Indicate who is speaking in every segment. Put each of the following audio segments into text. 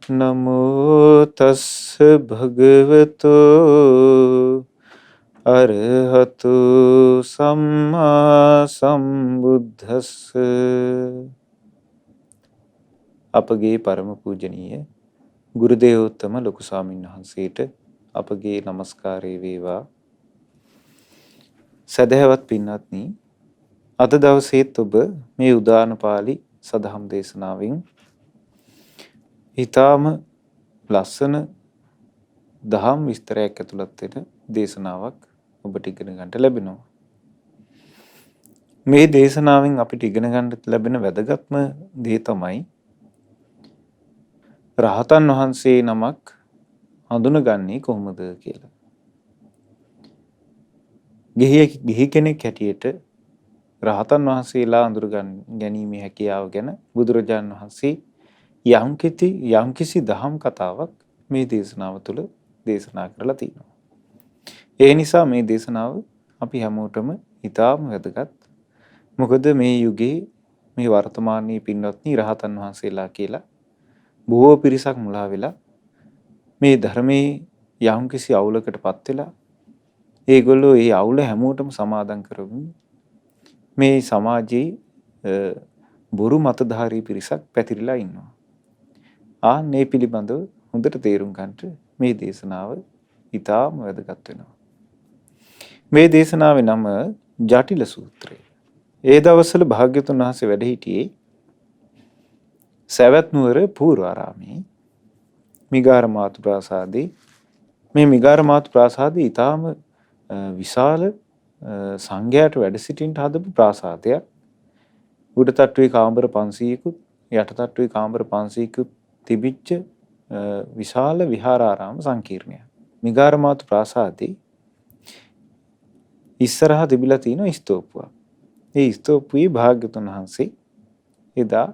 Speaker 1: නමෝ තස්ස භගවතෝ අරහතු සම්මා සම්බුද්දස්ස. අපගේ පරම පූජනීය ගුරු දේවෝත්තම ලොකු ස්වාමීන් වහන්සේට අපගේ নমස්කාරය වේවා. සදහවත් පින්වත්නි, අද දවසේත් ඔබ මේ උදාන පාළි සදහම් දේශනාවෙන් ඊටාම ලස්සන දහම් විස්තරයක් ඇතුළත් වෙන දේශනාවක් ඔබට ඉගෙන ගන්නට ලැබෙනවා. මේ දේශනාවෙන් අපිට ඉගෙන ගන්නට ලැබෙන වැදගත්ම දේ තමයි රහතන් වහන්සේ නමක් හඳුනගන්නේ කොහොමද කියලා. ගිහි කෙනෙක් හැටියට රහතන් වහන්සේලා අඳුර ගැනීමේ හැකියාව ගැන බුදුරජාණන් වහන්සේ යම්කිසි දහම් කතාවක් මේ දේශනාව තුළ දේශනා කරලා තියෙනවා. ඒ නිසා මේ දේශනාව අපි හැමෝටම ඉතාම වැදගත්. මොකද මේ යුගයේ මේ වර්තමානයේ පින්වත්නි රහතන් වහන්සේලා කියලා බොහෝ පිරිසක් මුලා වෙලා මේ ධර්මයේ යම්කිසි අවුලකටපත් වෙලා ඒගොල්ලෝ ඒ අවුල හැමෝටම සමාදන් කරමින් මේ සමාජයේ බොරු මතධාරී පිරිසක් පැතිරිලා ඉන්නවා. මේ පිළිබඳව හොඳට තේරුම් ගන්නට මේ දේශනාව ඉතාම වැදගත් වෙනවා. මේ දේශනාවේ නම ජටිල සූත්‍රය. ඒ දවස්වල භාග්‍යවතුන් වහන්සේ වැඩ සිටියේ සවැත් නුවර පූර්වාරාමේ මිගාර මාතු ප්‍රාසාදේ. මේ මිගාර මාතු ප්‍රාසාදේ ඉතාම විශාල සංඝයාට වැඩ සිටින්නට හදපු ප්‍රාසාදයක්. උඩ තට්ටුවේ කාමර 500කුත් යට තට්ටුවේ කාමර 500කුත් තිබිච්ච විශාල විහාරාරාම සංකීර්ණයක්. මිගාර මාතු ප්‍රාසාදේ ඉස්සරහා තිබිලා තියෙන ස්තූපයක්. ඒ ස්තූපයේ භාග්‍යවතුන් වහන්සේ එදා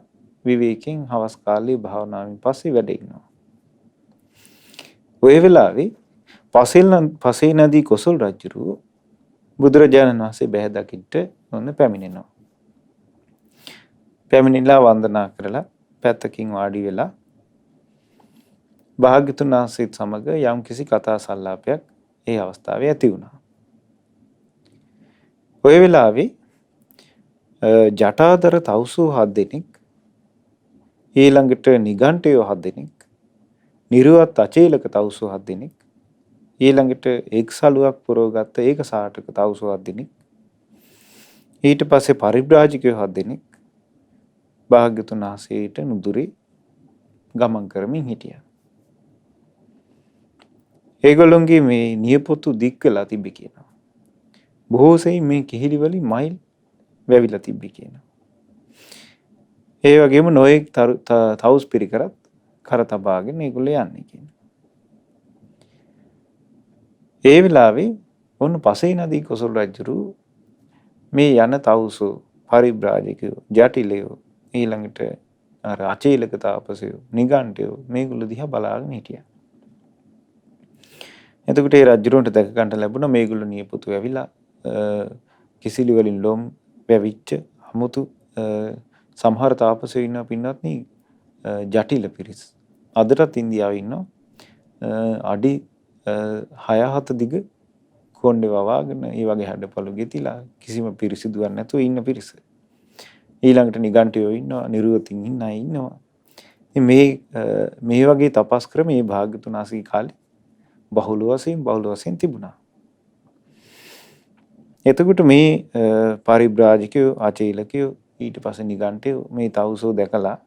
Speaker 1: විවේකයෙන් හවස් කාලේ භාවනාවෙන් පස්සේ වැඩ ඉන්නවා. ඔය වෙලාවේ පසේ නදී කොසල් රජුරු බුදුරජාණන් වහන්සේ බැහැ දකින්න ඔන්න පැමිණෙනවා. පැමිණිලා වන්දනා කරලා පැත්තකින් වාඩි වෙලා භාග්‍යවතුන් වහන්සේත් සමග යම්කිසි කතා සංලාපයක් ඒ අවස්ථාවේ ඇති වුණා. ඔය වෙලාවේ ජටාදර තවුසෝ 7 දෙනෙක් ඊළඟට නිගණ්ඨයෝ 7 දෙනෙක් නිරුවත් අචේලක තවුසෝ 7 දෙනෙක් ඊළඟට එක්සලුවක් පුරවගත්ත ඒක සාටක තවුසෝ 7 දෙනෙක් ඊට පස්සේ පරිබ්‍රාජිකයෝ 7 දෙනෙක් භාග්‍යවතුන් වහන්සේට නුදුරේ ගමන් කරමින් හිටියා. ඒගොල්ලොන්ගේ මේ නියපොතු දික් වෙලා තිබ්බේ කියනවා. බොහෝ සෙයින් මේ කිහිලි වලින් මයිල් වැවිලා තිබ්බේ කියනවා. ඒ වගේම නොයෙක් තවුස් පිරිකරත් කර තබාගෙන ඒගොල්ලෝ යන්නේ කියනවා. ඒ වෙලාවේ ඔන්න පසේ නදී කොසල් රජුරු මේ යන තවුසෝ පරිබ්‍රාජකයෝ ජටිලයෝ ඊළඟට අර අචේලක තාපසයෝ නිගණ්ඨයෝ මේගොල්ලෝ දිහා බලාගෙන හිටියා. එතකොට ඒ රජුරන්ට දැක ගන්න ලැබුණා මේගොල්ලෝ නියපොතු ඇවිලා කිසිලි වලින් ලොම් වැවිච්ච අමුතු සමහර තාපසයෝ ඉන්නවා පින්වත්නි ජටිල පිරිස්. අදටත් ඉන්දියාවේ ඉන්නවා අඩි 6-7 දිග කොණ්ඩේ වවාගෙන ඒ වගේ හැඩපළු ගෙතිලා කිසිම පිරිසිදුවක් නැතුව ඉන්න පිරිස. ඊළඟට නිගණ්ඨයෝ ඉන්නවා, නිරුවතින් ඉන්න අය ඉන්නවා. මේ වගේ තපස් ක්‍රම මේ භාග්‍යවතුන් වහන්සේගේ කාලේ බහුල වශයෙන් තිබුණා. එතකොට මේ පරිබ්‍රාජකයෝ ආචේලකයෝ ඊට පස්සේ නිගණ්ඨයෝ මේ තවුසෝ දැකලා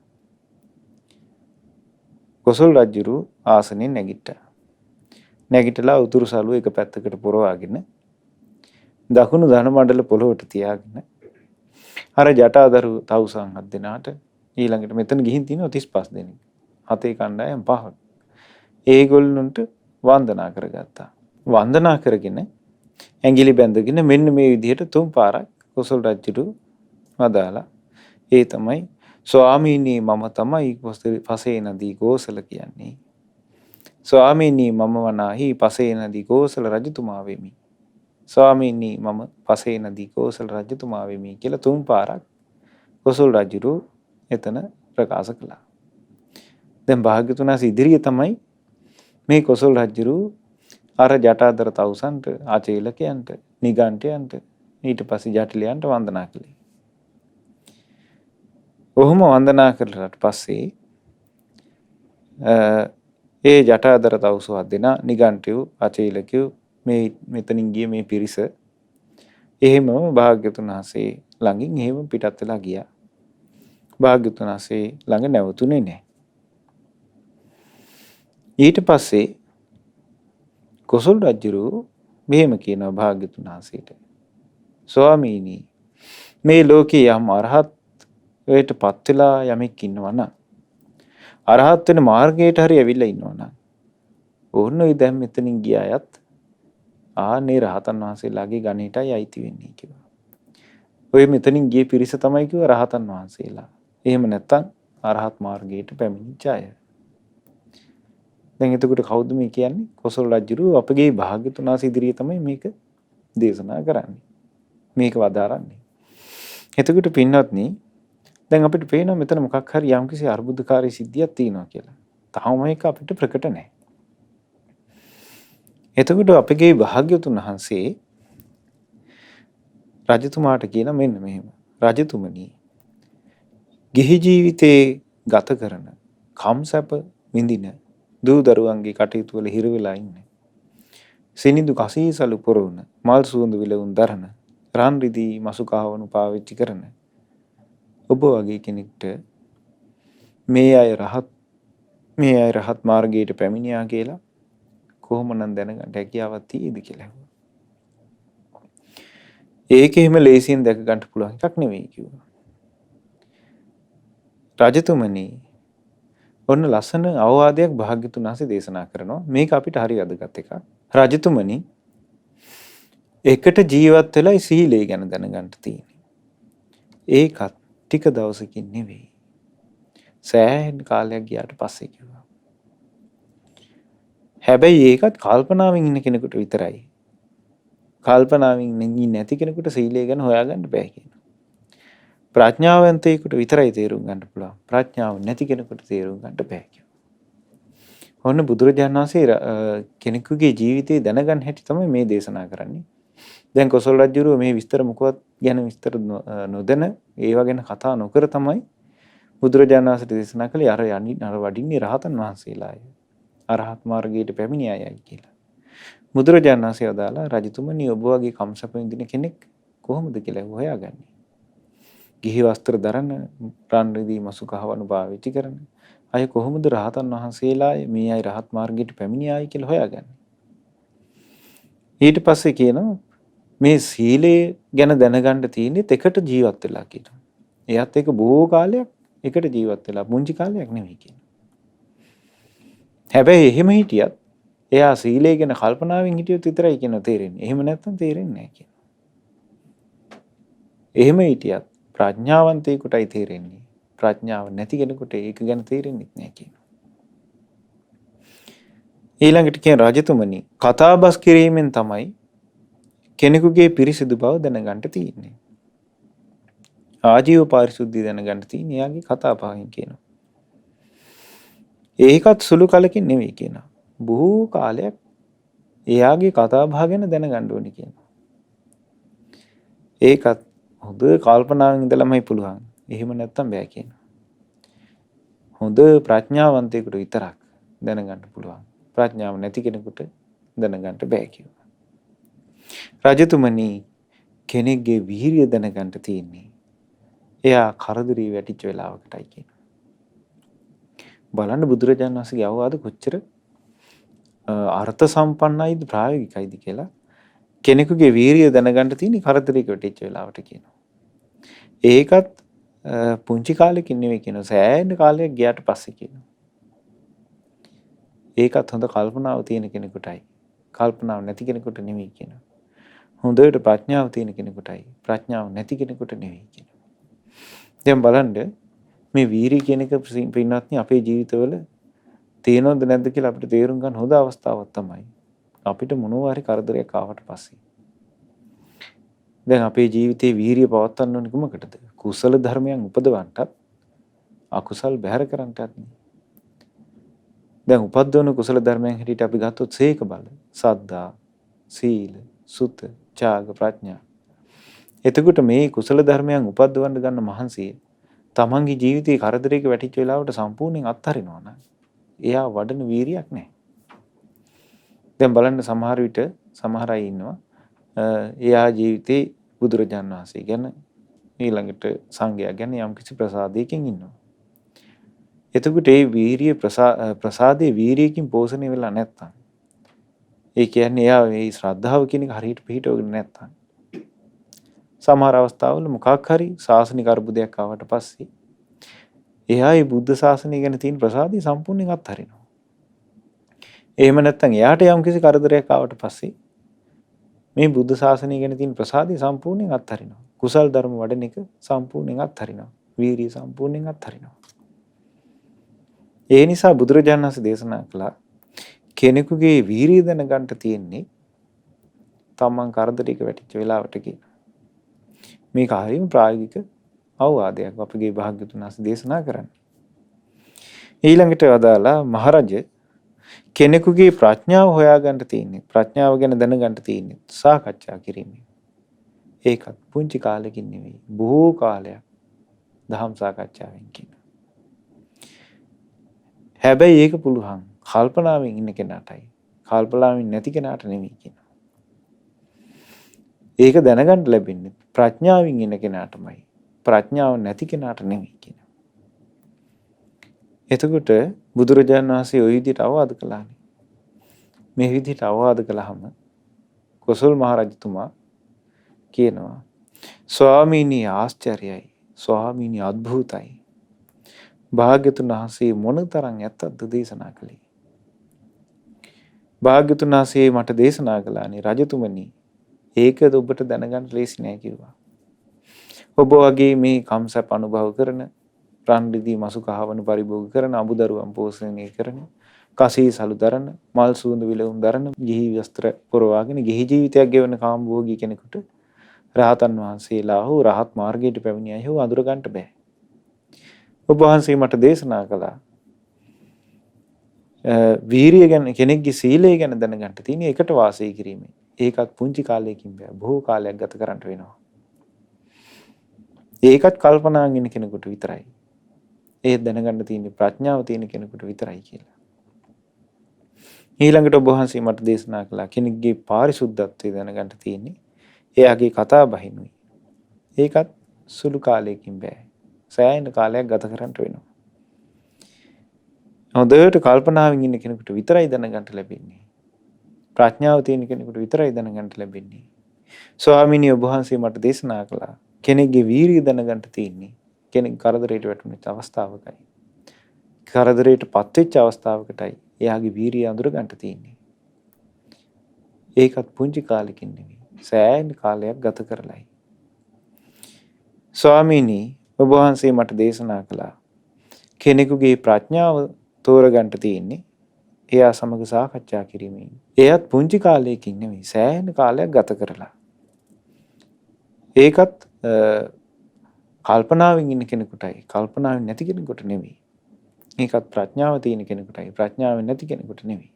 Speaker 1: කොසල් රජුරු ආසනෙන් නැගිටලා උතුරු සළුව එක පැත්තකට පොරවාගෙන දකුණු ධන මණ්ඩල පොළොවට තියාගෙන අර ජටාදරු තවුසන් 7 දෙනාට ඊළඟට මෙතන ගිහින් තිනවා 35 දෙනෙක්. හතේ කණ්ඩායම් 5ක්. ඒගොල්ලන්ට වන්දනා කරගත්තා. වන්දනා කරගෙන ඇඟිලි බැඳගෙන මෙන්න මේ විදිහට 3 පාරක් කොසල් රජුට වදාලා ඒ තමයි ස්වාමීනි මම තමයි පසේ නදී ගෝසල කියන්නේ. ස්වාමීනි මම වනාහි පසේ නදී ගෝසල රජතුමා වෙමි. ස්වාමීනි මම පසේ නදී ගෝසල රජතුමා වෙමි කියලා 3 පාරක් කොසල් රජුට එතන ප්‍රකාශ කළා. දැන් භාග්‍යතුන් වහන්සේ ඉදිරියේ තමයි මේ කොසල් රජුරු අර ජටාදර තවුසන්ට, ආචේලකයන්ට, නිගණ්ඨයන්ට, ඊට පස්සේ ජටිලයන්ට වන්දනා කළේ. ඔහොම වන්දනා කළාට පස්සේ ඒ ජටාදර තවුසු හත් දෙනා, නිගණ්ඨයෝ, ආචේලකයෝ මේ මෙතනින් ගිය මේ පිරිස එහෙමම භාග්‍යතුන් වහන්සේ ළඟින් එහෙම පිටත් වෙලා ගියා. භාග්‍යතුන් වහන්සේ ළඟ නැවතුනේ නැහැ. ඊට පස්සේ කොසල් රජුරු මෙහෙම කියනවා භාග්‍යතුන් වහන්සේට, ස්වාමීනි, මේ ලෝකේ යම් අරහත් වේටපත් වෙලා යමෙක් ඉන්නවා නම්, අරහත් වෙන මාර්ගයට හරි ඇවිල්ලා ඉන්නවා නම්, ඕනෝයි දැන් මෙතනින් ගිය අයත් ආනේ රහතන් වහන්සේලාගේ ගණේටයි අයිති වෙන්නේ කිව්වා. ඔය මෙතනින් ගිය පිරිස තමයි කිව්වා රහතන් වහන්සේලා. එහෙම නැත්නම් අරහත් මාර්ගයට පැමිණිච්ච අය. දැන් එතකොට කවුද මේ කියන්නේ? කොසල් රජුරු අපගේ භාග්‍යතුන් වහන්සේ ඉදිරියේ තමයි මේක දේශනා කරන්නේ. මේක වදාරන්නේ. එතකොට පින්වත්නි, දැන් අපිට පේනවා මෙතන මොකක් හරි යම්කිසි අර්බුදකාරී සිද්ධියක් තියෙනවා කියලා. තාම මේක අපිට ප්‍රකට නැහැ. එතකොට අපගේ භාග්‍යතුන් වහන්සේ රජතුමාට කියන මෙන්න මෙහෙම. රජතුමනි, ගිහි ජීවිතේ ගත කරන, කම්සප විඳින දූ දරුවන්ගේ කටයුතු වල හිර වෙලා ඉන්නේ. සිනිඳු කසීසලු පුරවන, මල් සුවඳ විලවුන් දරන, රන් රිදී මසු කහවණු පාවිච්චි කරන ඔබ වගේ කෙනෙක්ට මේ අය රහත් මාර්ගයට පැමිණියා කියලා කොහොමනම් දැනගන්න හැකියාවක් තියෙයිද කියලා. ඒක එහෙම ලේසියෙන් දැක ගන්න පුළුවන් එකක් නෙවෙයි කිව්වා. රජතුමනි, ඔන්න ලස්සන අවවාදයක් භාග්‍යතුන් වහන්සේ දේශනා කරනවා. මේක අපිට හරි වැදගත් එකක්. රජතුමනි, එකට ජීවත් වෙලා සීලය ගැන දැනගන්න තියෙන්නේ. ඒකත් ටික දවසකින් නෙවෙයි. සෑහෙන කාලයක් ගියාට පස්සේ කිව්වා. හැබැයි ඒකත් කල්පනාවෙන් ඉන්න කෙනෙකුට විතරයි. කල්පනාවෙන් ඉන්නේ නැති කෙනෙකුට සීලය ගැන හොයාගන්න බෑ කියනවා. ප්‍රඥාවන්තයෙකුට විතරයි තේරුම් ගන්න පුළුවන්. ප්‍රඥාව නැති කෙනෙකුට තේරුම් ගන්න බෑ කියනවා. ඔන්න බුදුරජාණන් වහන්සේ කෙනෙකුගේ ජීවිතේ දැනගන්න හැටි තමයි මේ දේශනා කරන්නේ. දැන් කොසල් රජුරුව මේ විස්තර මොකවත් ගැන විස්තර නොදැන, ඒවා ගැන කතා නොකර තමයි බුදුරජාණන් වහන්සේ දේශනා කළේ අර වඩින්නේ රහතන් වහන්සේලාය. අරහත් මාර්ගයට පැමිණි අයයි කියලා. බුදුරජාණන් වහන්සේ වදාලා, රජතුමනි, ඔබ වගේ කම්සප විඳින කෙනෙක් කොහොමද කියලා හොයාගන්නේ? ගිහි වස්ත්‍ර දරන, රන් රිදී මසු කහවණු පාවිච්චි කරන අය කොහොමද රහතන් වහන්සේලා මේ අය රහත් මාර්ගයට පැමිණියායි කියලා හොයාගන්නේ? ඊට පස්සේ කියනවා මේ සීලය ගැන දැනගන්න තියෙන්නේ එකට ජීවත් වෙලා කියනවා. එයත් ඒක බොහෝ කාලයක් එකට ජීවත් වෙලා, පුංචි කාලයක් නෙවෙයි කියනවා. හැබැයි එහෙම හිටියත් එයා සීලය ගැන කල්පනාවෙන් හිටියොත් විතරයි කියන තේරෙන්නේ. එහෙම නැත්නම් තේරෙන්නේ නැහැ කියනවා. එහෙම හිටියත් ප්‍රඥාවන්තයෙකුටයි තේරෙන්නේ. ප්‍රඥාව නැති කෙනෙකුට ඒක ගැන තේරෙන්නේ නැහැ කියනවා. ඊළඟට කියන රජතුමනි, කතාබස් කිරීමෙන් තමයි කෙනෙකුගේ පිරිසිදු බව දැනගන්න තියෙන්නේ. ආජීව පාරිශුද්ධිය දැනගන්න තියෙන්නේ එයාගේ කතා පහෙන් කියනවා. ඒකත් සුළු කලකින් නෙවෙයි කියනවා. බොහෝ කාලයක් එයාගේ කතා බහ ගැන දැනගන්න ඕනේ කියනවා. ඒකත් හොඳ කල්පනාවෙන් ඉඳලාමයි පුළුවන්. එහෙම නැත්තම් බෑ කියනවා. හොඳ ප්‍රඥාවන්තයෙකුට විතරක් දැනගන්න පුළුවන්. ප්‍රඥාව නැති කෙනෙකුට දැනගන්න බෑ කියනවා. රජතුමනි, කෙනෙක්ගේ වීරිය දැනගන්න තියෙන්නේ එයා කරදරේ වැටිච්ච වෙලාවකටයි කියනවා. බලන්න බුදුරජාණන් වහන්සේගේ අවවාද කොච්චර අර්ථ සම්පන්නයිද, ප්‍රායෝගිකයිද කියලා. කෙනෙකුගේ වීරිය දැනගන්න තියෙන්නේ කරදරයක වැටිච්ච වෙලාවට කියනවා. ඒකත් පුංචි කාලෙකින් නෙවෙයි කියනවා. සෑහෙන කාලයක් ගියාට පස්සේ කියනවා. ඒකත් හොඳ කල්පනාව තියෙන කෙනෙකුටයි. කල්පනාව නැති කෙනෙකුට නෙවෙයි කියනවා. හොඳට ප්‍රඥාව තියෙන කෙනෙකුටයි. ප්‍රඥාව නැති කෙනෙකුට නෙවෙයි කියනවා. දැන් බලන්න මේ වීරිය කියන එක පින්වත්නි අපේ ජීවිතවල තියෙනවද නැද්ද කියලා අපිට තේරුම් ගන්න හොඳ අවස්ථාවක් තමයි. අපිට මොනවා හරි කරදරයක් ආවට පස්සේ. දැන් අපේ ජීවිතේ වීරිය පවත්වන්න ඕනේ කොමකටද? කුසල ධර්මයන් උපදවන්නටත්, අකුසල් බැහැර කරන්නටත්. දැන් උපද්දවන කුසල ධර්මයන් හැටියට අපි ගත්තොත් සීක බල, සද්ධා, සීල, සුත, ත්‍යාග, ප්‍රඥා. එතකොට මේ කුසල ධර්මයන් උපද්දවන්න ගන්න මහන්සිය තමන්ගේ ජීවිතේ කරදරයක වැටිච්ච වෙලාවට සම්පූර්ණයෙන් අත්හරිනවා නම් එයා වඩන වීරියක් නැහැ. දැන් බලන්න සමහර විට සමහර අය ඉන්නවා එයා ජීවිතේ බුදුරජාණන් වහන්සේ ගැන ඊළඟට සංඝයා ගැන යම්කිසි ප්‍රසාදයකින් ඉන්නවා. එතකොට ඒ වීරිය ප්‍රසාදයේ වීරියකින් පෝෂණය වෙලා නැත්තම් ඒ කියන්නේ එයා මේ ශ්‍රද්ධාව කියන එක හරියට පිළිටවගෙන නැත්තම් සමහර අවස්ථාවල මොකක් හරි සාසනික අර්බුදයක් ආවට පස්සේ එයා මේ බුද්ධ ශාසනය ගැන තියෙන ප්‍රසාදය සම්පූර්ණයෙන් අත්හරිනවා. එහෙම නැත්නම් එයාට යම්කිසි කරදරයක් ආවට පස්සේ මේ බුද්ධ ශාසනය ගැන තියෙන ප්‍රසාදය සම්පූර්ණයෙන් අත්හරිනවා. කුසල් ධර්ම වඩන එක සම්පූර්ණයෙන් අත්හරිනවා. වීරිය සම්පූර්ණයෙන් අත්හරිනවා. ඒ නිසා බුදුරජාණන් වහන්සේ දේශනා කළා කෙනෙකුගේ වීරිය දැනගන්න තියෙන්නේ තමන් කරදරයක වැටිච්ච වෙලාවට කියන. මේක හරියම ප්‍රායෝගික අවවාදයක් අපගේ භාග්‍යතුන් වහන්සේ දේශනා කරන්නේ. ඊළඟට වදාලා මහරජ කෙනෙකුගේ ප්‍රඥාව හොයාගන්න තියෙන්නේ ප්‍රඥාව ගැන දැනගන්න තියෙන්නේ සාකච්ඡා කිරීමෙන්. ඒකත් පුංචි කාලෙකින් නෙවෙයි බොහෝ කාලයක් දහම් සාකච්ඡාවෙන් කියන. හැබැයි ඒක පුළුවන් කල්පනාවෙන් ඉන්න කෙනාටයි කල්පනාවෙන් නැති කෙනාට නෙවෙයි කියන. ඒක දැනගන්න ලැබෙන්නේ ප්‍රඥාවෙන් ඉන්න කෙනාටමයි ප්‍රඥාව නැති කෙනාට නෙවෙයි කියන. එතකොට බුදුරජාණන් වහන්සේ ওই විදිහට අවවාද කළානේ. මේ විදිහට අවවාද කළාම කොසල් මහරජතුමා කියනවා ස්වාමීනි ආශ්චර්යයි ස්වාමීනි අద్භූතයි. භාග්‍යතුන් වහන්සේ මොනතරම් ඇත්තක්ද දේශනා කළේ. භාග්‍යතුන් වහන්සේ මට දේශනා කළානේ රජතුමනි ඒකද ඔබට දැනගන්න ලේසි නෑ කිව්වා. ඔබ වගේ මේ කම්සප් අනුභව කරන රන් රිදී මසු කහවණු පරිභෝග කරන අමුදරුවන් පෝෂණය කරන කසී සලු දරන මල් සුවඳ විලවුන් දරන ගිහි වස්ත්‍ර පොරවාගෙන ගිහි ජීවිතයක් ගෙවන කාමභෝගී කෙනෙකුට රහතන් වහන්සේලා හෝ රහත් මාර්ගයට පැමිණිය අය හෝ අඳුර ගන්නට බෑ. ඔබ වහන්සේ මට දේශනා කළා වීරිය ගැන කෙනෙක්ගේ සීලය ගැන දැනගන්න තියෙන එකට වාසය කිරීමෙන්. ඒකත් පුංචි කාලයකින් බෑ බොහෝ කාලයක් ගත කරන්න වෙනවා. ඒකත් කල්පනාගෙන ඉන්න කෙනෙකුට විතරයි. ඒ දැනගන්න තියෙන්නේ ප්‍රඥාව තියෙන කෙනෙකුට විතරයි කියලා. ඊළඟට ඔබ වහන්සේ මට දේශනා කළා කෙනෙක්ගේ පාරිශුද්ධත්වය දැනගන්න තියෙන්නේ එයාගේ කතා බහිනුයි. ඒකත් සුළු කාලයකින් බෑ. සෑහෙන කාලයක් ගත කරන්න වෙනවා. හොඳට කල්පනාවෙන් ඉන්න කෙනෙකුට විතරයි දැනගන්න ලැබෙන්නේ. ප්‍රඥාව තියෙන කෙනෙකුට විතරයි දැනගන්න ලැබෙන්නේ. ස්වාමීනි ඔබ වහන්සේ මට දේශනා කළා කෙනෙක්ගේ වීරිය දැනගන්න තියෙන්නේ කෙනෙක් කරදරයට වැටුණු අවස්ථාවකයි. කරදරයට පත්වෙච්ච අවස්ථාවකටයි එයාගේ වීරිය අඳුර ගන්න තියෙන්නේ. ඒකත් පුංචි කාලෙකින් නෙවෙයි. සෑහෙන කාලයක් ගත කරලයි. ස්වාමීනි ඔබ වහන්සේ මට දේශනා කළා කෙනෙකුගේ ප්‍රඥාව තෝරගන්න තියෙන්නේ එයා සමග සාකච්ඡා කිරීමෙන්. එයත් පුංචි කාලයකින් නෙවෙයි සෑහෙන කාලයක් ගත කරලා. ඒකත් කල්පනාවෙන් ඉන්න කෙනෙකුටයි කල්පනාවෙන් නැති කෙනෙකුට නෙවෙයි. ඒකත් ප්‍රඥාව තියෙන කෙනෙකුටයි ප්‍රඥාවෙන් නැති කෙනෙකුට නෙවෙයි.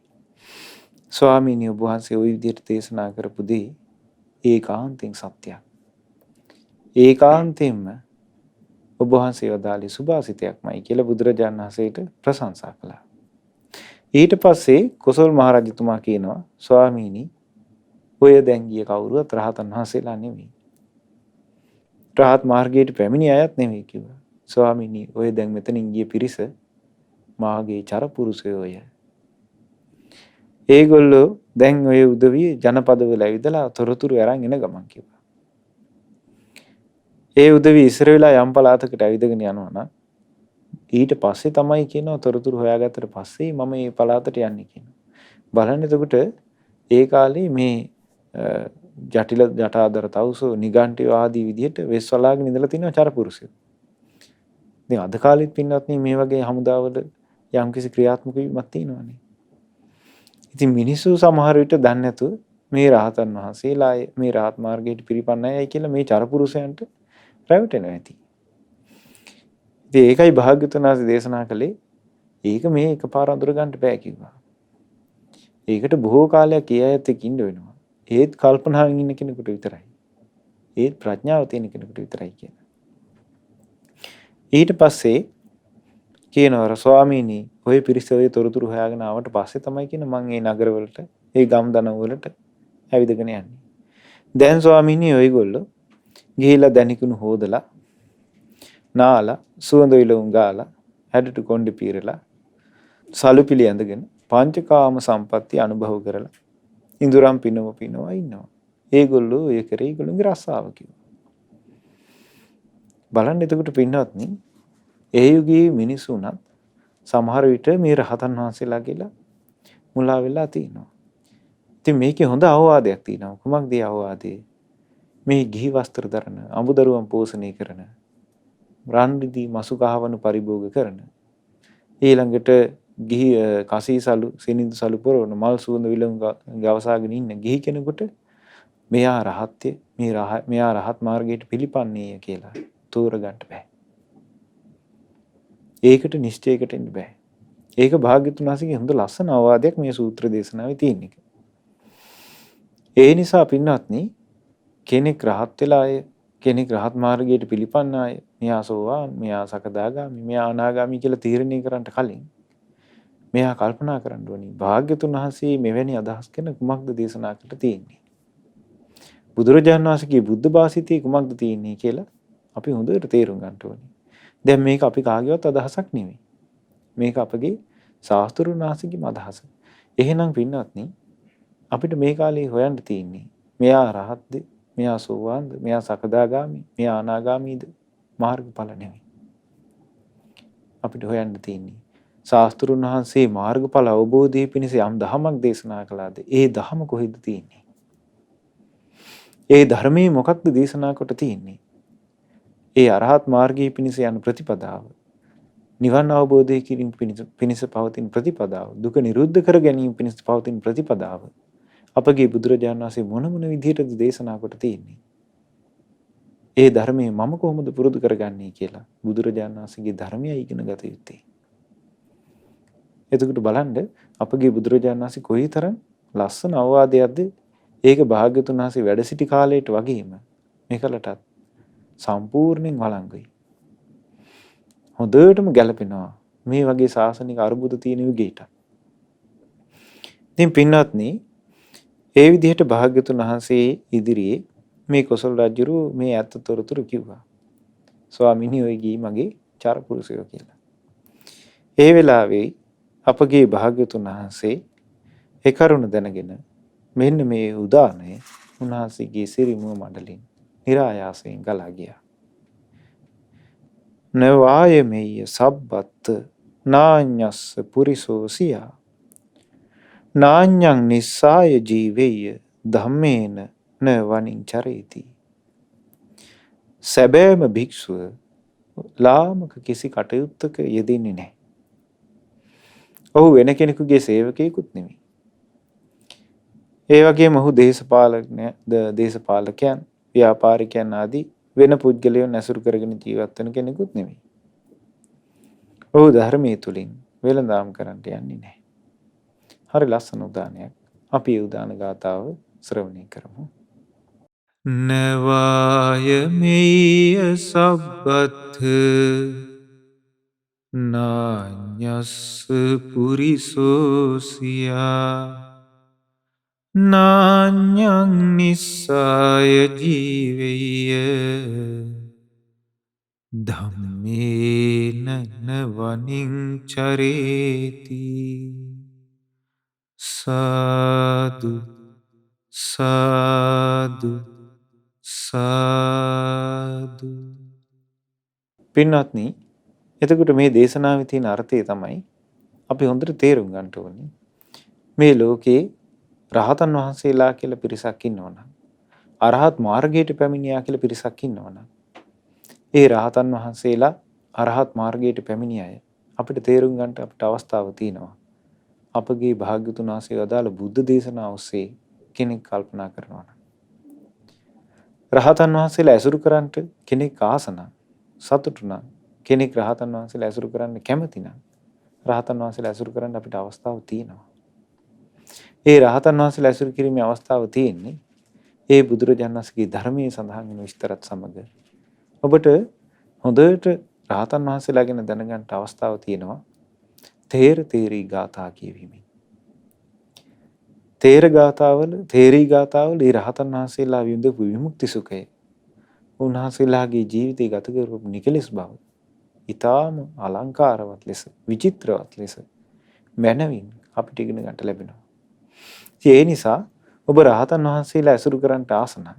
Speaker 1: ස්වාමීනි ඔබ වහන්සේ ওই විදිහට දේශනා කරපු දේ ඒකාන්තයෙන් සත්‍යයක්. ඒකාන්තයෙන්ම ඔබ වහන්සේ වදාළේ සුභාසිතයක්මයි කියලා බුදුරජාණන් වහන්සේට ප්‍රශංසා කළා. ඊට පස්සේ කොසල් මහරජතුමා කියනවා ස්වාමීනි ඔය දැන් ගිය කවුරුවත් රහතන් වහන්සේලා නෙවෙයි. රහත් මාර්ගයට පැමිණි අයත් නෙවෙයි කිව්වා. ස්වාමීනි ඔය දැන් මෙතනින් ගිය පිරිස මාගේ චරපුරුෂයෝය. ඒගොල්ලෝ දැන් ඔය උදවිය ජනපදවල ඇවිදලා තොරතුරු අරන් එන ගමන් කිව්වා. ඒ උදවිය ඉස්සර වෙලා යම් පළාතකට ඇවිදගෙන යනවා නම් ඊට පස්සේ තමයි කියනවා තොරතුරු හොයාගත්තට පස්සේ මම මේ පළාතට යන්නේ කියනවා. බලන්න එතකොට ඒ කාලේ මේ ජටිල ජටාදර තවුසෝ නිගණ්ඨයෝ ආදී විදිහට වෙස්වලාගෙන ඉඳලා තිනවා චරපුරුෂයෝ. ඉතින් අද කාලෙත් පින්වත්නි මේ වගේ හමුදාවල යම්කිසි ක්‍රියාත්මක වීමක් තියෙනවානේ. ඉතින් මිනිස්සු සමහර විට දන්නේ නැතුව මේ රහතන් වහන්සේලා මේ රහත් මාර්ගයට පිරිපන්න අයයි කියලා මේ චරපුරුෂයන්ට රැවටෙනවා ඇති. ඉතින් ඒකයි භාග්‍යවතුන් වහන්සේ දේශනා කළේ ඒක මේ එකපාර අඳුර ගන්න බෑ කිව්වා. ඒකට බොහෝ කාලයක් ඒ අයත් එක්ක ඉන්න වෙනවා. ඒත් කල්පනාවෙන් ඉන්න කෙනෙකුට විතරයි. ඒත් ප්‍රඥාව තියෙන කෙනෙකුට විතරයි කියන. ඊට පස්සේ කියනවා ස්වාමීනි ඔය පිරිස ඔය තොරතුරු හොයාගෙන ආවට පස්සේ තමයි කියන මම ඒ නගරවලට ඒ ගම් දනවලට ඇවිදගෙන යන්නේ. දැන් ස්වාමීනි ඔයගොල්ලෝ ගිහිලා දැනිකුණු හොදලා නාලා සුවඳ විලවුන් ගාලා හැඩට කොණ්ඩේ පීරලා සලුපිලි ඇඳගෙන පංචකාම සම්පatti අනුභව කරලා ඉඳුරම් පිනව ඉන්නවා. ඒගොල්ලෝ ඒ කරේ ඒගොල්ලෝගේ රස්සාව කිව්වා. බලන්න එතකොට පින්නවත්නි ඒ යුගයේ මිනිසුණත් සමහර විට මේ රහතන් වහන්සේලා කියලා මුලා වෙලා තිනවා. ඉතින් මේකේ හොඳ අවවාදයක් තියෙනවා. කුමක්ද ඒ අවවාදය? මේ ගිහි වස්ත්‍ර දරන, අමුදරුවන් පෝෂණය කරන, රන් රිදී මසු කහවණු පරිභෝග කරන, ඊළඟට ගිහි කසීසලු, සිනිඳු සලු පොරවන, මල් සුවඳ විලවුන් ගවසාගෙන ඉන්න ගිහි කෙනෙකුට මෙයා රහත්ය, මෙයා රහත් මාර්ගයට පිළිපන්නේය කියලා තෝරගන්න බෑ. ඒකට නිශ්චයකට එන්න බෑ. ඒක භාග්‍යතුන් වහන්සේගේ හොඳ ලස්සන අවවාදයක් මේ සූත්‍ර දේශනාවේ තියෙන එක. ඒ නිසා පින්වත්නි කෙනෙක් රහත් වෙලා අය, කෙනෙක් රහත් මාර්ගයට පිළිපන්න අය, මෙයා සෝවාන්, මෙයා සකදාගාමි, මෙයා අනාගාමි කියලා තීරණය කරන්න කලින් මෙයා කල්පනා කරන්න ඕනි භාග්‍යතුන් වහන්සේ මෙවැනි අදහස් කරන කුමක්ද දේශනා කරලා තියෙන්නේ. බුදුරජාණන් වහන්සේගේ බුද්ධ භාෂිතයේ කුමක්ද තියෙන්නේ කියලා අපි හොඳට තේරුම් ගන්න ඕනේ. දැන් මේක අපි කාගේවත් අදහසක් නෙවෙයි. මේක අපගේ ශාස්ත්‍රුන් වහන්සේගේම අදහස. එහෙනම් පින්වත්නි අපිට මේ කාලේ හොයන්න තියෙන්නේ මෙයා රහත්ද, මෙයා සෝවාන්ද, මෙයා සකදාගාමි, මෙයා අනාගාමීද මාර්ගඵල නෙවෙයි. අපිට හොයන්න තියෙන්නේ ශාස්ත්‍රුන් වහන්සේ මාර්ගඵල අවබෝධය පිණිස යම් දහමක් දේශනා කළාද ඒ දහම කොහෙද තියෙන්නේ? ඒ ධර්මයේ මොකක්ද දේශනා කොට තියෙන්නේ? ඒ අරහත් මාර්ගයේ පිණිස යන ප්‍රතිපදාව, නිවන් අවබෝධය කිරීම පිණිස පවතින ප්‍රතිපදාව, දුක නිරුද්ධ කර ගැනීම පිණිස පවතින ප්‍රතිපදාව අපගේ බුදුරජාණන් වහන්සේ මොන විදිහටද දේශනා කොට තියෙන්නේ? ඒ ධර්මයේ මම කොහොමද පුරුදු කරගන්නේ කියලා බුදුරජාණන් වහන්සේගේ ධර්මය ඉගෙන ගත යුත්තේ. එතකොට බලන්න අපගේ බුදුරජාණන් වහන්සේ කොයිතරම් ලස්සන අවවාදයක්ද ඒක භාග්‍යතුන් වහන්සේ වැඩ සිටි කාලයට වගේම මේකලටත් සම්පූර්ණයෙන් වළංගුයි. හොඳටම ගැලපෙනවා මේ වගේ ශාසනික අරුබුද තියෙන යුගයකට. ඉතින් පින්වත්නි ඒ විදිහට භාග්‍යතුන් වහන්සේ ඉදිරියේ මේ කොසල් රජුරු මේ ඇත්ත තොරතුරු කිව්වා. ස්වාමීනි ඔය ගිහි මගේ චරපුරුෂයෝ කියලා. ඒ වෙලාවේ අපගේ භාග්‍යතුන් වහන්සේ ඒ කරුණ දැනගෙන මෙන්න මේ උදානය උන්වහන්සේගේ සිරිමුව මඩලින් නිරායාසයෙන් ගලා ගියා. නවායමෙය සබ්බත් නාඤ්ඤස්ස පුරිසෝසියා නාඤ්ඤං නිස්සාය ජීවෙය ධම්මේන න වනින් චරේති. සැබෑම භික්ෂුව ලාමක කිසි කටයුත්තක යෙදෙන්නේ නැහැ. ඔහු වෙන කෙනෙකුගේ සේවකයෙකුත් නෙමෙයි. ඒ වගේම ඔහු දේශපාලකයන්, ව්‍යාපාරිකයන් ආදී වෙන පුද්ගලයන් ඇසුරු කරගෙන ජීවත් වෙන කෙනෙකුත් නෙමෙයි. ඔහු ධර්මයේ තුලින් වෙළඳාම් කරන්නට යන්නේ නැහැ. හරි ලස්සන උදානයක්. අපි ඒ උදාන ගාතාව ශ්‍රවණය කරමු. නවායමෙය සබ්බත් නාඤ්ඤස්ස පුරිසෝසියා නාඤ්ඤං නිස්සාය ජීවෙය්‍ය ධම්මේන වනින් චරේති. සාදු සාදු සාදු. පින්වත්නි එතකොට මේ දේශනාවේ තියෙන අර්ථය තමයි අපි හොඳට තේරුම් ගන්න ඕනේ. මේ ලෝකේ රහතන් වහන්සේලා කියලා පිරිසක් ඉන්නවනම්, අරහත් මාර්ගයට පැමිණියා කියලා පිරිසක් ඉන්නවනම්, ඒ රහතන් වහන්සේලා අරහත් මාර්ගයට පැමිණි අය අපිට තේරුම් ගන්නට අපිට අවස්ථාව තියෙනවා. අපගේ භාග්‍යතුන් වහන්සේ වදාළ බුද්ධ දේශනාව ඔස්සේ කෙනෙක් කල්පනා කරනවා නම්, රහතන් වහන්සේලා ඇසුරු කරන්නට කෙනෙක් ආස නම්, සතුටු නම්, කෙනෙක් රහතන් වහන්සේලා ඇසුරු කරන්න කැමති නම්, රහතන් වහන්සේලා ඇසුරු කරන්න අපිට අවස්ථාව තියෙනවා. ඒ රහතන් වහන්සේලා ඇසුරු කිරීමේ අවස්ථාව තියෙන්නේ ඒ බුදුරජාණන් වහන්සේගේ ධර්මයේ සඳහන් වෙන විස්තරත් සමග. ඔබට හොඳට රහතන් වහන්සේලා ගැන දැනගන්න අවස්ථාව තියෙනවා තේරී ගාථා කියවීමෙන්. තේරී ගාථාවල ඒ රහතන් වහන්සේලා විඳපු විමුක්ති සුඛය, උන්වහන්සේලාගේ ජීවිතය ගත කරපු නිකලෙස් බව ඊටාම අලංකාරවත් ලෙස, විචිත්‍රවත් ලෙස මනවින් අපිට ඉගෙන ගන්නට ලැබෙනවා. ඒ නිසා ඔබ රහතන් වහන්සේලා ඇසුරු කරන්නට ආස නම්,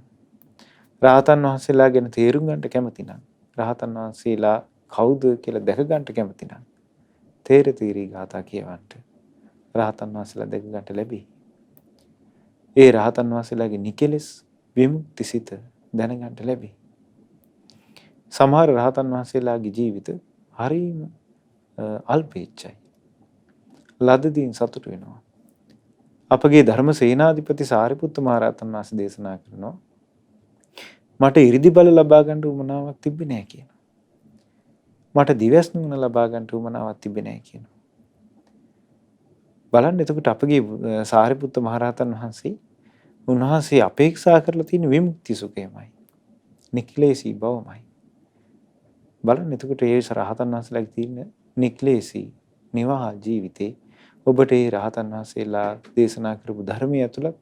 Speaker 1: රහතන් වහන්සේලා ගැන තේරුම් ගන්නට කැමති නම්, රහතන් වහන්සේලා කවුද කියලා දැක ගන්නට කැමති නම් තේරී ගාථා කියවන්න රහතන් වහන්සේලා දැක ගන්නට ලැබේ. ඒ රහතන් වහන්සේලාගේ නිකලෙස් විමුක්ති සිත දැනගන්නට ලැබේ. සමහර රහතන් වහන්සේලාගේ ජීවිත හරිම අල්පේච්ඡයි. ලදදීන් සතුට වෙනවා. අපගේ ධර්ම සේනාධිපති සාරිපුත්ත මහ රහතන් වහන්සේ දේශනා කරනවා මට 이르දි බල ලබා ගන්න උවමනාවක් තිබ්බේ නැහැ කියනවා. මට දිවස් නුවණ ලබා ගන්න උවමනාවක් තිබ්බේ නැහැ කියනවා. බලන්න එතකොට අපගේ සාරිපුත්ත මහ රහතන් වහන්සේ උන්වහන්සේ අපේක්ෂා කරලා තියෙන විමුක්ති සුඛයමයි. නික්ලේශී බවමයි. බලන්න එතකොට ඒ රහතන් වහන්සේලාගේ තියෙන නික්ලේශී නිවහල් ජීවිතේ ඔබට ඒ රහතන් වහන්සේලා දේශනා කරපු ධර්මයේ ඇතුළත්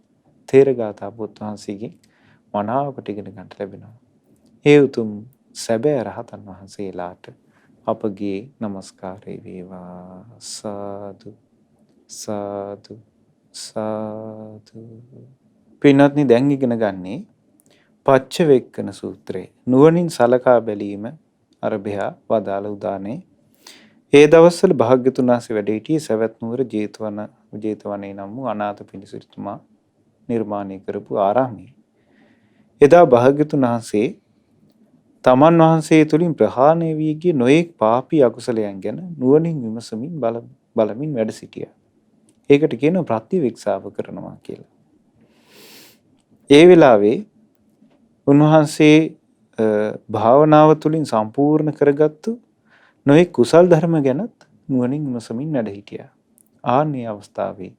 Speaker 1: තේරගාථා පොත් වහන්සේගෙන් මනාවකට ඉගෙන ගන්නට ලැබෙනවා. ඒ උතුම් සැබෑ රහතන් වහන්සේලාට අපගේ নমස්කාරය වේවා. සාදු සාදු සාදු. පින්වත්නි, දැන් ඉගෙන ගන්නේ පච්චවෙක්කන සූත්‍රය. නුවණින් සලකා බැලීම අරබයා වදාළ උදානේ. ඒ දවස්වල භාග්‍යතුන් වහන්සේ වැඩ සිටියේ සවැත් නුවර ජේතවනේ නම් වූ අනාථපිණ්ඩිකතුමා නිර්මාණය කරපු ආරාමයේ. එදා භාග්‍යතුන් වහන්සේ තමන් වහන්සේ තුළින් ප්‍රහාණය වී ගිය නොයෙක් පාපී අකුසලයන් ගැන නුවණින් විමසමින් බලමින් වැඩ සිටියා. ඒකට කියනවා ප්‍රතිවික්ෂාව කරනවා කියලා. ඒ වෙලාවේ උන්වහන්සේ භාවනාව තුළින් සම්පූර්ණ කරගත්තු නොයෙක් කුසල් ධර්ම ගැනත් නුවණින් විමසමින් වැඩ හිටියා. ආන්නේ අවස්ථාවේ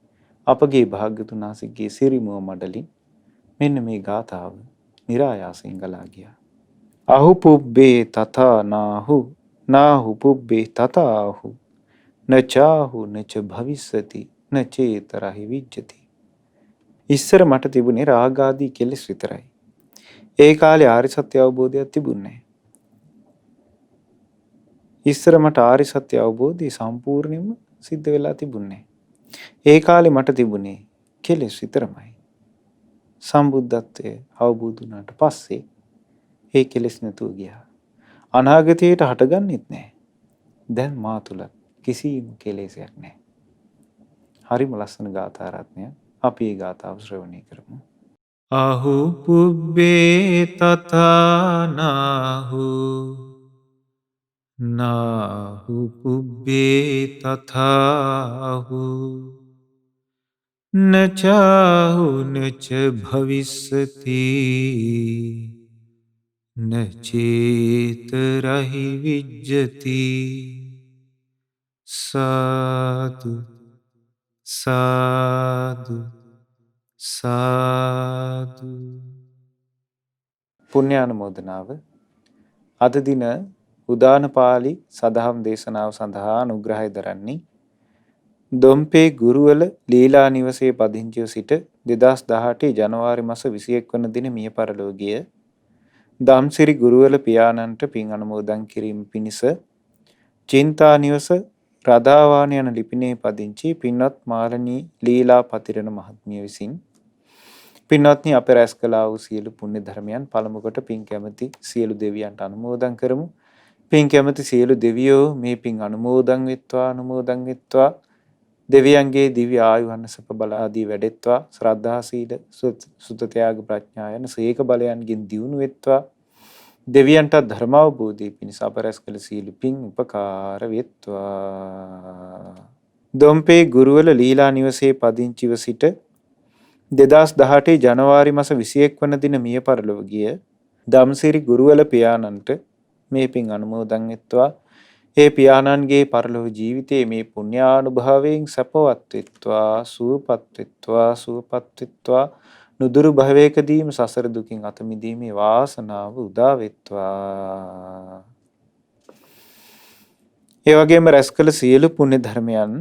Speaker 1: අපගේ භාග්‍යතුන් වහන්සේගේ සිරිමුව මඩලින් මෙන්න මේ ගාථාව નિરાයාසයෙන් ගලා ගියා. අහු පුබ්බේ තථා නාහු පුබ්බේ තථාහු නචාහු නච භවිස්සති නචේතරහි විජ්ජති. ඉස්සර මට තිබුණේ රාගාදී කෙලෙස් විතරයි. ඒ කාලේ ආර්ය සත්‍ය අවබෝධයක් තිබුණේ නැහැ. ඉස්සර මට ආර්ය සත්‍ය අවබෝධය සම්පූර්ණයෙන්ම සිද්ධ වෙලා තිබුණේ. ඒ කාලේ මට තිබුණේ කෙලෙස් විතරමයි. සම්බුද්ධත්වයේ අවබෝධ වුණාට පස්සේ ඒ කෙලෙස් නැතුව ගියා. අනාගතයට හටගන්නෙත් නැහැ. දැන් මා තුල කිසිම කෙලෙසයක් නැහැ. හරිම ලස්සන ගාථා රත්නයක්. අපි මේ ගාථාව ශ්‍රවණය කරමු. අහු පුබ්බේ තථානාහු නාහු පුබ්බේ තථාහු නචාහු නච භවිස්සති නචේතරහි විජ්ජති. සාදු සාදු සාදු. පුණ්‍යානුමෝදනාව. අද දින උදාන පාළි සදහම් දේශනාව සඳහා අනුග්‍රහය දරන්නේ දොම්පේ ගුරුවල ලීලා නිවසේ පදිංචිව සිට 2018 ජනවාරි මාස 21 වන දින මිය පරලොව ගිය දම්සිරි ගුරුවල පියාණන්ට පින් අනුමෝදන් කිරීම පිණිස චින්තා නිවස රදාවාන යන ලිපිනේ පදිංචි පින්වත් මාලනී ලීලා පතිරණ මහත්මිය විසින් පින්වත්නි අප රැස් කළා වූ සියලු පුණ්‍ය ධර්මයන් පළමු කොට පින් කැමැති සියලු දෙවියන්ට අනුමෝදන් කරමු. පින් කැමැති සියලු දෙවියෝ මේ පින් අනුමෝදන් වෙත්වා දෙවියන්ගේ දිව්‍ය ආයුවන් සප බල ආදී වැඩෙත්වා ශ්‍රද්ධා සීල සුත ත්‍යාග ප්‍රඥා යන සීක බලයන්ගෙන් දියුණු වෙත්වා දෙවියන්ට ධර්ම අවබෝධය පිණිස අප රැස් කළ සියලු පින් උපකාර වෙත්වා. දොම්පේ ගුරුවල ලීලා නිවසේ පදිංචිව සිට 2018 ජනවාරි මාස 21 වන දින මිය පරලොව ගිය දම්සිරි ගුරුවල පියාණන්ට මේ පින් අනුමෝදන් වෙත්වා. ඒ පියාණන්ගේ පරලොව ජීවිතයේ මේ පුණ්‍යානුභාවයෙන් සපවත් වෙත්වා, සුවපත් වෙත්වා, සුවපත් වෙත්වා. නුදුරු භවයකදීම සසර දුකින් අත මිදීමේ වාසනාව උදා වෙත්වා. ඒ වගේම රැස් කළ සියලු පුණ්‍ය ධර්මයන්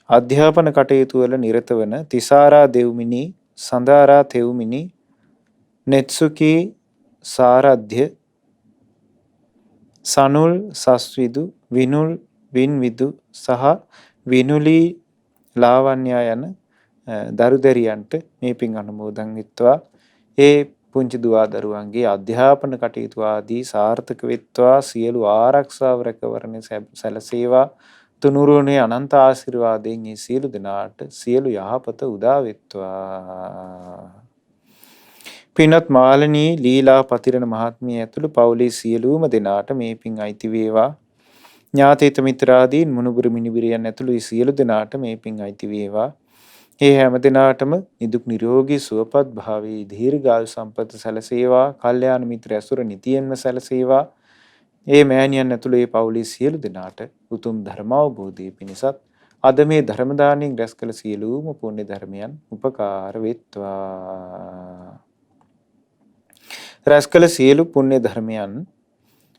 Speaker 1: අධ්‍යාපන කටයුතු වල නිරත වන තිසාරා දෙව්මිනි, සඳාරා තෙව්මිනි, නෙත්සුකී සාරධ්‍ය, සනුල් සස්විදු, විනුල් වින්විදු සහ විනුලී ලාවන්‍යා යන දරුදැරියන්ට මේ පින් අනුමෝදන් වෙත්වා. ඒ පුංචි දුවා දරුවන්ගේ අධ්‍යාපන කටයුතු ආදී සාර්ථක වෙත්වා. සියලු ආරක්ෂාව රැකවරණය සැලසේවා. තුනුරුවනේ අනන්ත ආශිර්වාදයෙන් මේ සියලු දෙනාට සියලු යහපත උදා වෙත්වා. පින්වත් මාලනී ලීලා පතිරණ මහත්මිය ඇතුළු පවුලේ සියලුම දෙනාට මේ පින් අයිති වේවා. ඥාතීත මිත්‍රාදීන් මුණුබුරු මිනිබිරියන් ඇතුළු සියලු දෙනාට මේ පින් අයිති වේවා. ඒ හැම දිනාටම නිදුක් නිරෝගී සුවපත් භාවී දීර්ඝායු සම්පත සැලසේවා. කල්යාණ මිත්‍ර ඇසුර නිතියෙන්ම සැලසේවා. ඒ මෑණියන් ඇතුළු ඒ පවුලේ සියලු දෙනාට උතුම් ධර්මාවබෝධය පිණිසත් අද මේ ධර්ම දාණයෙන් රැස් කළ සියලුම පුණ්‍ය ධර්මයන් උපකාර වෙත්වා. රැස් කළ සියලු පුණ්‍ය ධර්මයන්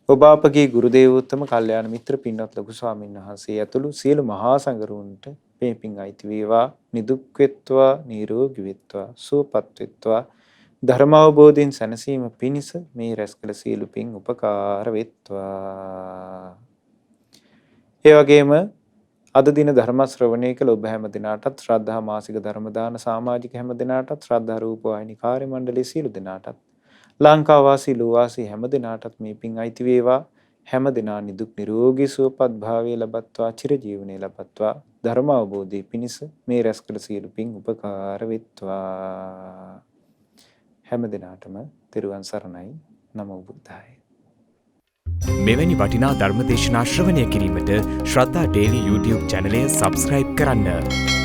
Speaker 1: ඔබ අපගේ ගුරු දේවෝත්තම කල්යාණ මිත්‍ර පින්වත් ලොකු ස්වාමීන් වහන්සේ ඇතුළු සියලු මහා සංඝරුන්ට මේ පින් අයිති වේවා. නිදුක් වෙත්වා, නිරෝගී වෙත්වා, සුවපත් වෙත්වා. ධර්ම අවබෝධයෙන් සැනසීම පිණිස මේ රැස් කළ සියලු පින් උපකාර වෙත්වා. ඒ වගේම අද දින ධර්ම ශ්‍රවණය කළ ඔබ හැම දිනාටත් ශ්‍රද්ධා මාසික ධර්ම දාන සමාජික හැම දිනාටත් ශ්‍රද්ධා රූප වාහිනී කාර්ය මණ්ඩලයේ සියලු දිනාටත් ලංකා වාසී ලෝ වාසී හැම දිනාටත් මේ පින් අයිති වේවා. හැම දිනා නිදුක් නිරෝගී සුවපත් භාවය ලබත්වා, චිරජීවනයේ ලබත්වා. ධර්ම අවබෝධය පිණිස මේ රැස් කළ සියලු පින් උපකාර වෙත්වා. හැම දිනාටම තෙරුවන් සරණයි. නමෝ බුද්ධාය.
Speaker 2: මෙවැනි වටිනා ධර්ම දේශනා ශ්‍රවණය කිරීමට ශ්‍රද්ධා ඩේලි YouTube චැනලය සබ්ස්ක්‍රයිබ් කරන්න.